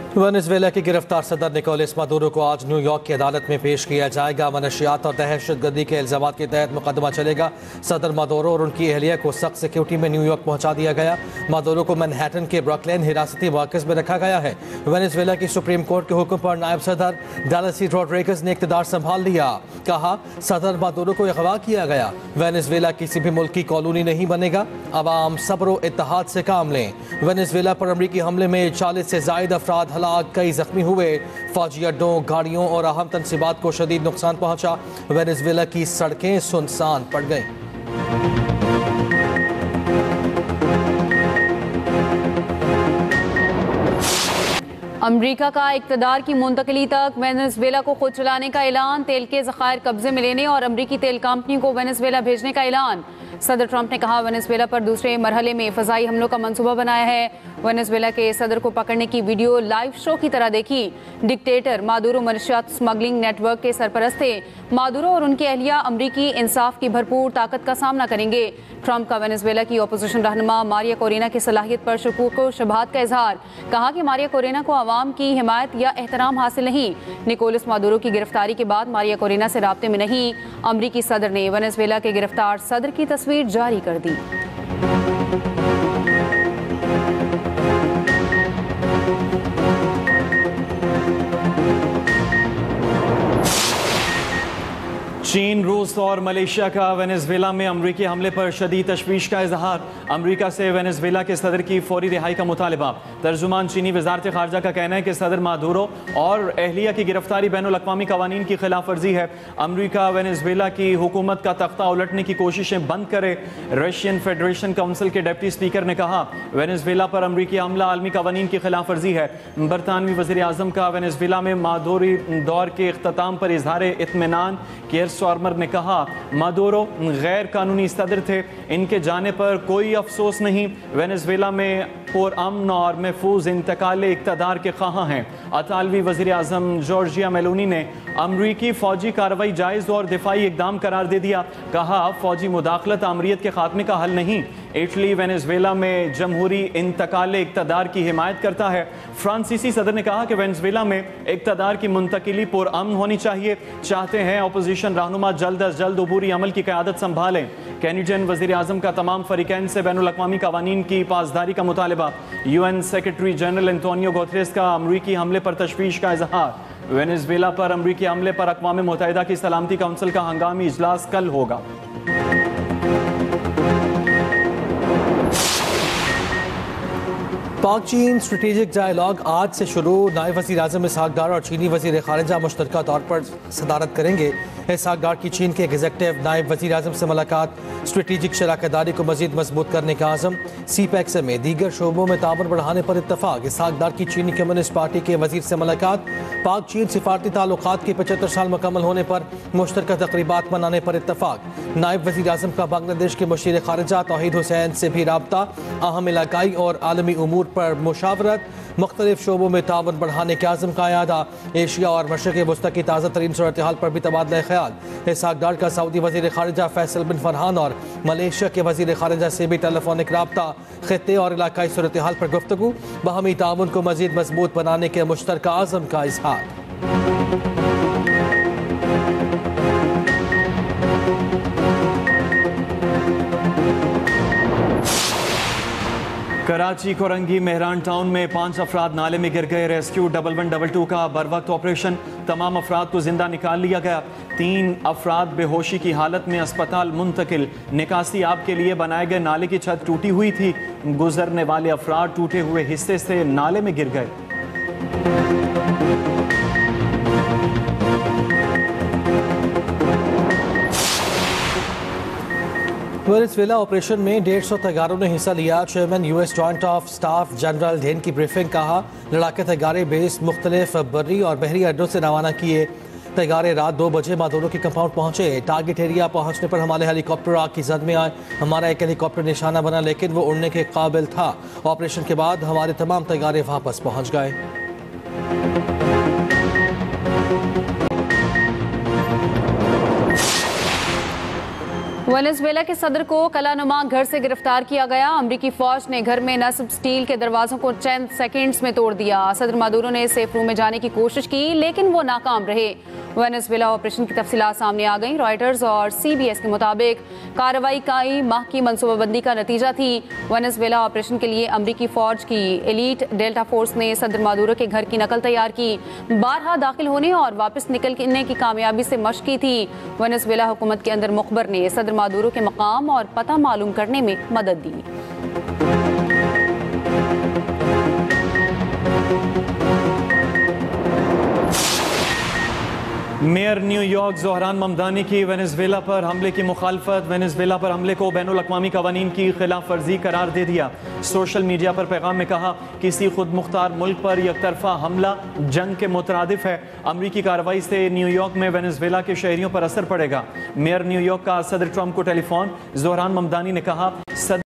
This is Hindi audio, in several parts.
वेनेजुएला की गिरफ्तार सदर निकोलस मादुरो को आज न्यूयॉर्क की अदालत में पेश किया जाएगा। मनशियात और दहशतगर्दी के इल्जामात के तहत मुकदमा चलेगा। सदर मादुरो और उनकी अहलिया को सख्त सिक्योरिटी में न्यूयॉर्क पहुंचा दिया गया। मादुरो को मैनहट्टन के ब्रुकलिन हिरासती मरकज़ में रखा गया है। वेनेजुएला की सुप्रीम कोर्ट के हुक्म पर नायब सदर डेलसी रोड्रिगेज ने इक़्तिदार संभाल लिया। कहा, सदर मादुरो को अगवा किया गया। वेनेजुएला किसी भी मुल्क की कॉलोनी नहीं बनेगा। अवाम सब्र व इत्तेहाद से काम लें। वेनेजुएला पर अमरीकी हमले में 40 से ज़ायद अफराद हलाक, कई जख्मी हुए। फौजी अड्डों, गाड़ियों और अहम तनसीबात को शदीद नुकसान पहुंचा। वेनेजुएला की सड़कें सुनसान पड़ गईं। अमरीका का इक़्तिदार की मुंतकली तक वेनेजुएला को खुद चलाने का ऐलान। तेल के ज़खायर कब्जे में लेने और अमरीकी तेल कंपनी को वेनेजुएला भेजने का ऐलान। सदर ट्रंप ने कहा, वेनेजुएला पर दूसरे मरहले में फ़ज़ाई हमलों का मंसूबा बनाया है। वेनेजुएला के सदर को पकड़ने की वीडियो लाइव शो की तरह देखी। डिक्टेटर मादुरो मनशियात स्मगलिंग नेटवर्क के सरपरस्त थे। मादुरो और उनकी अहलिया अमरीकी इंसाफ की भरपूर ताकत का सामना करेंगे। ट्रंप का वेनेजुएला की अपोजिशन रहनुमा मारिया कोरेना की सलाहियत पर शकूक व शुबहात का इजहार। कहा कि मारिया कोरेना को आवाम की हिमायत या एहतराम हासिल नहीं। निकोलस मादुरो की गिरफ्तारी के बाद मारिया कोरेना से राब्ते में नहीं। अमरीकी सदर ने वेनेजुएला के गिरफ्तार सदर की तस्वीर जारी कर दी। चीन, रूस और मलेशिया का वेनेजुएला में अमरीकी हमले पर शदीद तशवीश का इजहार। अमरीका से वेनेजुएला के सदर की फौरी रिहाई का मुतालबा। तर्जुमान चीनी वजारत खारजा का कहना है कि सदर मादुरो और अहलिया की गिरफ्तारी बैनुल अक़वामी कवानीन की खिलाफ वर्जी है। अमरीका वेनेजुएला की हुकूमत का तख्ता उलटने की कोशिशें बंद करे। रशियन फेडरेशन काउंसिल के डिप्टी स्पीकर ने कहा, वेनेजुएला पर अमरीकी हमला आलमी कवानीन की खिलाफ वर्जी है। बरतानवी वज़ीर आज़म का वेनेजुएला में मादुरी दौर के इख्तिताम पर इजहार इत्मीनान। केयर स्टारमर ने कहा, मादुरो गैर कानूनी सदर थे, इनके जाने पर कोई अफसोस नहीं। वेनेजुएला में पुरअमन और महफूज इंतकाल इक़्तिदार के ख़्वाह हैं। अतालवी वज़ीर आज़म जॉर्जिया मेलोनी ने अमरीकी फ़ौजी कार्रवाई जायज़ और दिफाई इक़दाम करार दे दिया। कहा, फ़ौजी मुदाखलत आमरीत के खात्मे का हल नहीं। इटली वेनेजुएला में जमहूरी इंतकाल इक़्तिदार की हिमायत करता है। फ्रांसीसी सदर ने कहा कि वेनेजुएला में इक़्तिदार की मुंतकिली पुरअमन होनी चाहिए। चाहते हैं अपोजिशन रहनुमा जल्द अज जल्द अबूरी अमल की क़यादत संभालें। कैनेडियन वज़ीर आज़म का तमाम फ़रीक़ैन से बैनुल अक़वामी कवानीन की पासदारी का मुतालबा। UN secretary general Antonio Guterres का अमरीकी हमले पर तशवीश का इजहार। वेनेजुएला पर अमरीकी हमले पर अक़वाम मुत्तहिदा की सलामती काउंसिल का हंगामी इजलास कल होगा। पाक चीन स्ट्रेटेजिक डायलॉग आज से शुरू। नायब वज़ीर आज़म इसहाक डार और चीनी वज़ीर ख़ारिजा मुश्तरका तौर पर सदारत करेंगे। इसहाक डार की चीन के एग्जीक्यूटिव नायब वज़ीर आज़म से मुलाकात। स्ट्रेटेजिक शराकतदारी को मज़ीद मजबूत करने का आज़म। CPEC समेत दीगर शोबों में ताउन बढ़ाने पर इत्तफ़ाक़। इसहाक डार की चीनी कम्युनिस्ट पार्टी के वज़ीर से मुलाकात। पाक चीन सिफारती ताल्लुक़ात के 75 साल मुकम्मल होने पर मुश्तरका तक़रीबात मनाने पर इत्तफ़ाक़। नायब वज़ीर आज़म का बांग्लादेश के मुशीर ख़ारिजा तौहीद हुसैन से भी राब्ता। अहम इलाकाई और आलमी उमूर पर मुशावरत। मुख्तलिफ शोबों में ताउन बढ़ाने के आज़म का यादा। एशिया और मशरिक़ वस्ती की ताज़ा तरीन सूरत हाल पर भी तबादला ख्याल। इसहाक डार का सऊदी वज़ीर ख़ारिजा फैसल बिन फरहान और मलेशिया के वज़ीर ख़ारिजा से भी टेलीफोनिक राब्ता। ख़ित्ते और इलाकाई सूरत हाल पर गुफ्तगू। बाहमी ताउन को मज़ीद मजबूत बनाने के मुश्तरका आज़म का इज़हार। कराची कोरंगी मेहरान टाउन में 5 अफराद नाले में गिर गए। रेस्क्यू 1112 का बर वक्त ऑपरेशन। तमाम अफराद को जिंदा निकाल लिया गया। 3 अफराद बेहोशी की हालत में अस्पताल मुंतकिल। निकासी आब के लिए बनाए गए नाले की छत टूटी हुई थी। गुजरने वाले अफराद टूटे हुए हिस्से से नाले में गिर गए। वेनेजुएला ऑपरेशन में 150 तैयारों ने हिस्सा लिया। Chairman US joint of staff general ढेन की ब्रीफिंग। कहा, लड़ाके तैयारे बेस मुख्तलिफ बर्री और बहरी अड्डों से रवाना किए। तैयारे रात 2 बजे मादुरो के कंपाउंड पहुंचे। टारगेट एरिया पहुंचने पर हमारे हेलीकॉप्टर आग की जद में आए। हमारा एक हेलीकॉप्टर निशाना बना, लेकिन वो उड़ने के काबिल था। ऑपरेशन के बाद हमारे तमाम तैयारे वापस पहुंच गए। वेनेजुएला के सदर को कलानुमा घर से गिरफ्तार किया गया। अमरीकी फौज ने घर में नस्ब स्टील के दरवाजों को चंद सेकंड्स में तोड़ दिया। सदर मादुरो ने सेफ रूम में जाने की कोशिश की लेकिन वो नाकाम रहे। वेनेजुएला ऑपरेशन की तफसीलात सामने आ गई। रॉयटर्स और CBS के मुताबिक कार्रवाई कई माह की मनसूबाबंदी का नतीजा थी। वेनेजुएला ऑपरेशन के लिए अमरीकी फौज की एलीट डेल्टा फोर्स ने सदर मादुरो के घर की नकल तैयार की। बारहा दाखिल होने और वापस निकलने की कामयाबी से मशक की थी। वेनेजुएला हुकूमत के अंदर मुखबर ने सदर मादुरो के मकाम और पता मालूम करने में मदद दी। मेयर न्यूयॉर्क ज़ोहरान ममदानी की वेनेजुएला पर हमले की मुखालफत। वेनेजुएला पर हमले को बैनुल अक़वामी क़वानीन की खिलाफ वर्जी करार दे दिया। सोशल मीडिया पर पैगाम में कहा किसी खुद मुख्तार मुल्क पर यकतरफा हमला जंग के मुतरादिफ है। अमरीकी कार्रवाई से न्यूयॉर्क में वेनेजुएला के शहरियों पर असर पड़ेगा। मेयर न्यूयॉर्क का सदर ट्रंप को टेलीफोन। ज़ोहरान ममदानी ने कहा सदर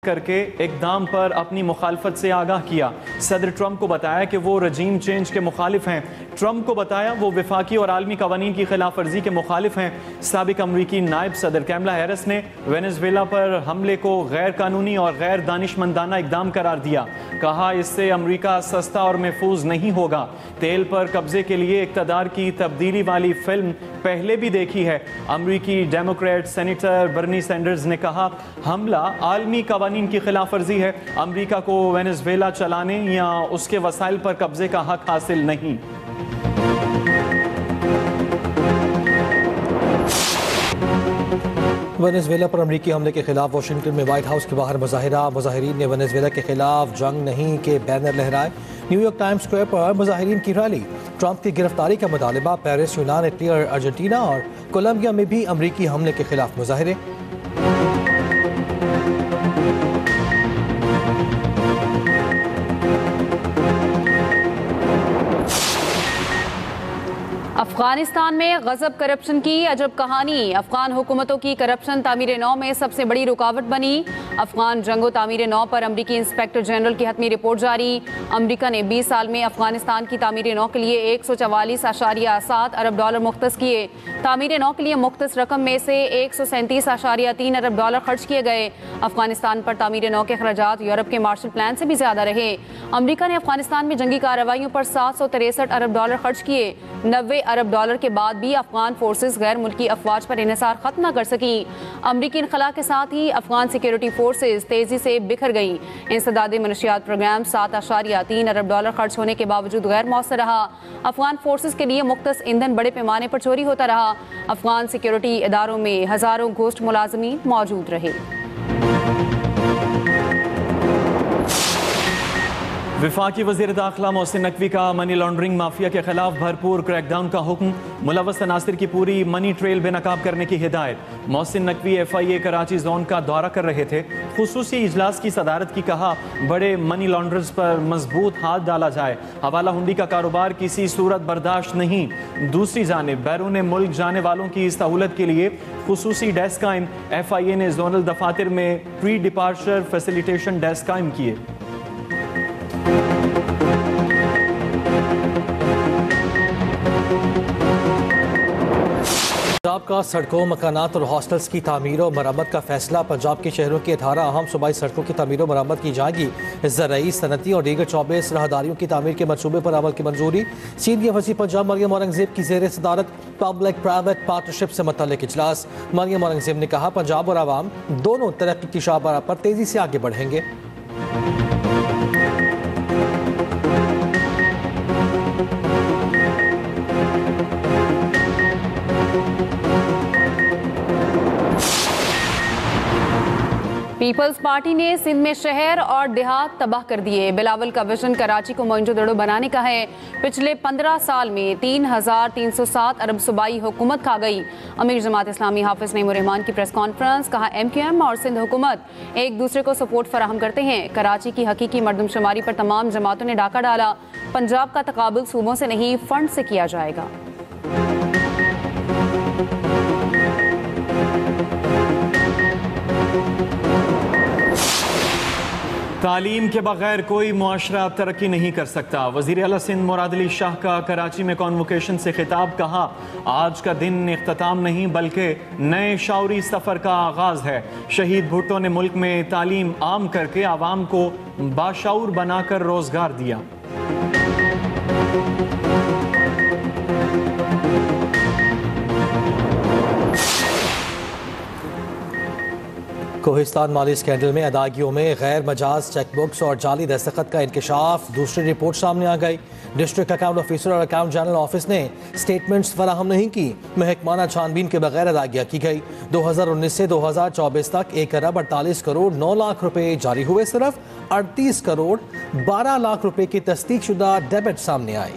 करके इक़दाम पर अपनी मुखालफत से आगाह किया। सदर ट्रंप को बताया कि वो रजीम चेंज के मुखालिफ हैं। ट्रंप को बताया वो विफाकी और आलमी कवानीन की खिलाफ वर्जी के मुखालिफ हैं। साबिक अमरीकी नायब सदर कैमला हैरिस ने वेनेजुएला पर हमले को गैर कानूनी और गैर दानिशमंदाना इक़दाम करार दिया। कहा इससे अमरीका सस्ता और महफूज नहीं होगा। तेल पर कब्जे के लिए इक़्तिदार की तब्दीली वाली फिल्म पहले भी देखी है। अमरीकी डेमोक्रेट सेनेटर बर्नी सैंडर्स ने कहा हमला आलमी कवानीन की खिलाफ वर्जी है। अमरीका को वेनेजुएला चलाने या उसके वसाइल पर कब्जे का हक हासिल नहीं। वेनेजुएला पर अमरीकी हमले के खिलाफ वाशिंगटन में व्हाइट हाउस के बाहर मुजाहिरा। मुजाहिरीन ने वेनेजुएला के खिलाफ जंग नहीं के बैनर लहराए। न्यूयॉर्क टाइम्स स्क्वायर पर मुजाहिरीन की रैली। ट्रंप की गिरफ्तारी का मुतालबा। पेरिस, यूनान, इटली और अर्जेंटीना और कोलंबिया में भी अमरीकी हमले के खिलाफ मुजाहिरे। अफगानिस्तान में गजब करप्शन की अजब कहानी। अफगान हुकूमतों की करप्शन तामीर नौ में सबसे बड़ी रुकावट बनी। अफगान जंगो तामीर नौ पर अमरीकी इंस्पेक्टर जनरल की हतमी रिपोर्ट जारी। अमरीका ने 20 साल में अफगानिस्तान की तामीर नौ के लिए 144.7 अरब डॉलर मुख्तस किए। तामीर नौ के लिए मुख्तस रकम में से 137.3 अरब डॉलर खर्च किए गए। अफगानिस्तान पर तामीर नौ के खर्चात यूरोप के मार्शल प्लान से भी ज्यादा रहे। अमरीका ने अफगानिस्तान में जंगी कार्रवाइयों पर 763 अरब डॉलर खर्च किए। 90 अरब डॉलर के बाद भी अफगान फोर्सेस गैर मुल्की अफवाज पर इन्हिसार खत्म न कर सकी। अमरीकी इनखला के साथ ही अफगान सिक्योरिटी फोर्सेस तेजी से बिखर गई। इंसदादी मनशियात प्रोग्राम 7.3 अरब डॉलर खर्च होने के बावजूद गैर मौसर रहा। अफगान फोर्सेस के लिए मुख्तस ईंधन बड़े पैमाने पर चोरी होता रहा। अफगान सिक्योरिटी इदारों में हजारों घोस्ट मुलाजमीन मौजूद रहे। विफाकी वज़ीर दाखिला मोहसिन नकवी का मनी लॉन्ड्रिंग माफिया के खिलाफ भरपूर क्रैकडाउन का हुक्म। मुलव्वस अनासिर की पूरी मनी ट्रेल बेनकाब करने की हिदायत। मोहसिन नकवी FIA कराची जोन का दौरा कर रहे थे। खुसूसी इजलास की सदारत की। कहा बड़े मनी लॉन्ड्रर्स पर मजबूत हाथ डाला जाए। हवाला हुंडी का कारोबार किसी सूरत बर्दाश्त नहीं। दूसरी जानिब बैरून मुल्क जाने वालों की सहूलत के लिए खुसूसी डेस्क कायम। FIA ने जोनल दफातर में प्री डिपार्चर फैसिलिटेशन डेस्क कायम किए। पंजाब का सड़कों, मकानात और हॉस्टल्स की तामीर और मरम्मत का फैसला। पंजाब के शहरों की 18 अहम सूबाई सड़कों की तामीर और मरम्मत की जाएगी। ज़राई, सनती और दीगर 24 राहदारियों की तामीर के मनसूबे पर अमल की मंजूरी। सीनियर वज़ीर पंजाब मरियम औरंगज़ेब की ज़ेर सदारत पब्लिक प्राइवेट पार्टनरशिप से मुतल्लिक इजलास। मरियम औरंगज़ेब ने कहा पंजाब और आवाम दोनों तरक्की की शाहराह पर तेज़ी से आगे बढ़ेंगे। पीपल्स पार्टी ने सिंध में शहर और देहात तबाह कर दिए। बिलावल का विजन कराची को मोइंजोदड़ो बनाने का है। पिछले 15 साल में 3,307 अरब सूबाई हुकूमत खा गई। अमीर जमात इस्लामी हाफिज नईम रहमान की प्रेस कॉन्फ्रेंस। कहा MQM और सिंध हुकूमत एक दूसरे को सपोर्ट फराहम करते हैं। कराची की हकीकी मर्दमशुमारी पर तमाम जमातों ने डाका डाला। पंजाब का तकाबुल सूबों से नहीं फंड से किया जाएगा। तालीम के बगैर कोई मुआशरा तरक्की नहीं कर सकता। वज़ीर आला सिंध मुराद अली शाह का कराची में कॉन्वोकेशन से खिताब, कहा आज का दिन इख्तिताम नहीं बल्कि नए शौरी सफ़र का आगाज़ है। शहीद भुट्टो ने मुल्क में तालीम आम करके आवाम को बाशऊर बनाकर रोज़गार दिया। कोहिस्तान माली स्कैंडल में अदायगियों में गैर मजाज चेकबुक्स और जाली दस्तखत का इंकशाफ, दूसरी रिपोर्ट सामने आ गई। डिस्ट्रिक्ट अकाउंट ऑफिसर और अकाउंट जनरल ऑफिस ने स्टेटमेंट्स फराहम नहीं की। महकमाना छानबीन के बगैर अदायगियाँ की गई। 2019 से 2024 तक 1 अरब 48 करोड़ 9 लाख रुपए जारी हुए। सिर्फ 38 करोड़ 12 लाख रुपए की तस्दीक शुदा डेबिट सामने आए।